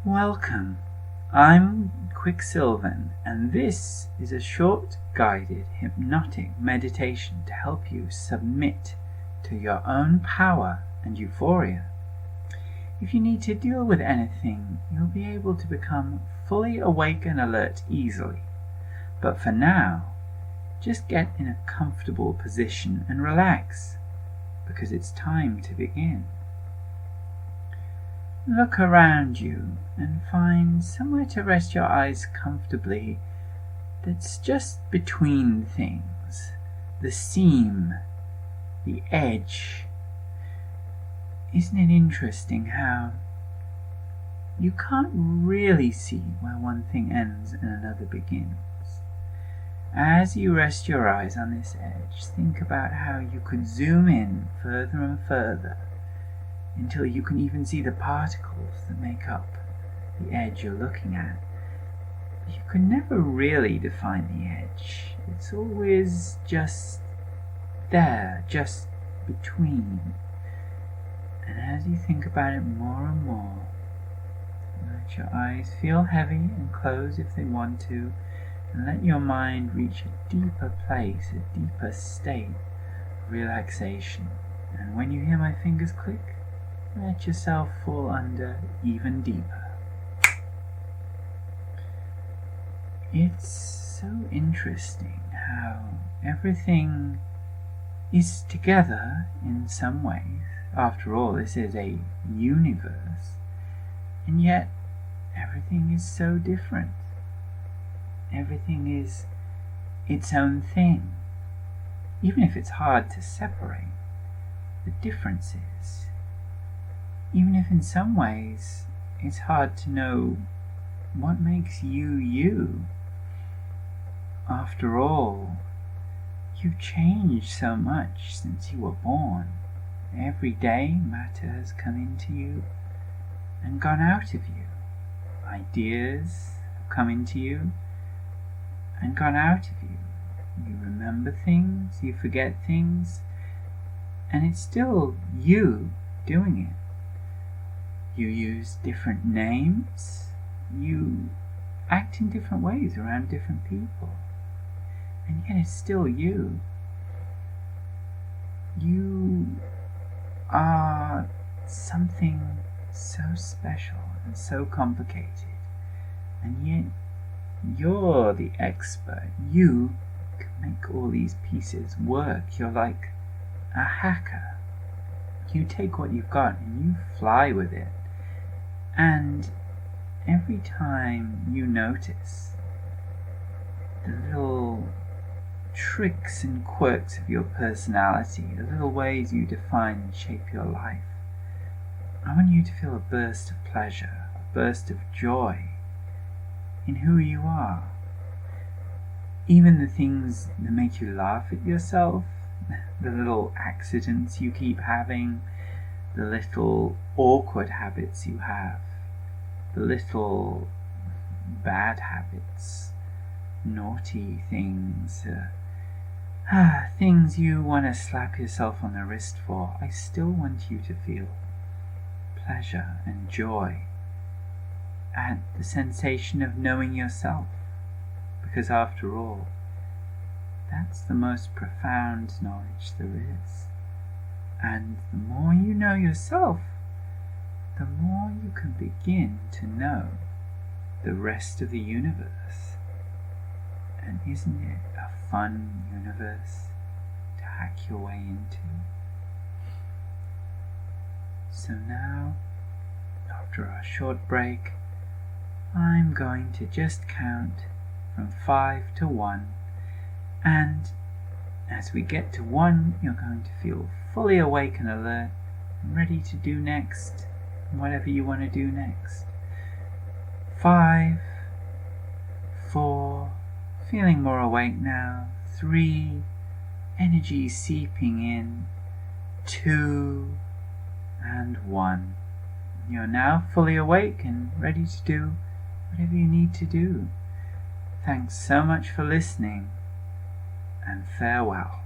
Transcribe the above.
Welcome, I'm Quicksilvan, and this is a short guided hypnotic meditation to help you submit to your own power and euphoria. If you need to deal with anything, you'll be able to become fully awake and alert easily. But for now, just get in a comfortable position and relax, because it's time to begin. Look around you and find somewhere to rest your eyes comfortably that's just between things, the seam, the edge. Isn't it interesting how you can't really see where one thing ends and another begins? As you rest your eyes on this edge, think about how you could zoom in further and further until you can even see the particles that make up the edge you're looking at. You can never really define the edge. It's always just there, just between. And as you think about it more and more, let your eyes feel heavy and close if they want to, and let your mind reach a deeper place, a deeper state of relaxation. And when you hear my fingers click, let yourself fall under even deeper. It's so interesting how everything is together in some ways. After all, this is a universe, and yet everything is so different. Everything is its own thing, even if it's hard to separate the differences. Even if in some ways it's hard to know what makes you you. After all, you've changed so much since you were born. Every day matter has come into you and gone out of you. Ideas have come into you and gone out of you. You remember things, you forget things, and it's still you doing it. You use different names, you act in different ways around different people, and yet it's still you. You are something so special and so complicated, and yet you're the expert. You can make all these pieces work. You're like a hacker. You take what you've got and you fly with it. And every time you notice the little tricks and quirks of your personality, the little ways you define and shape your life, I want you to feel a burst of pleasure, a burst of joy in who you are. Even the things that make you laugh at yourself, the little accidents you keep having, the little awkward habits you have, the little bad habits, naughty things, things you want to slap yourself on the wrist for. I still want you to feel pleasure and joy at the sensation of knowing yourself, because after all, that's the most profound knowledge there is. And the more you know yourself, the more you can begin to know the rest of the universe. And isn't it a fun universe to hack your way into? So now, after our short break, I'm going to just count from 5 to 1, and as we get to 1, you're going to feel fully awake and alert and ready to do next whatever you want to do next. 5, 4, feeling more awake now. 3, energy seeping in. 2, and 1. You're now fully awake and ready to do whatever you need to do. Thanks so much for listening, and farewell.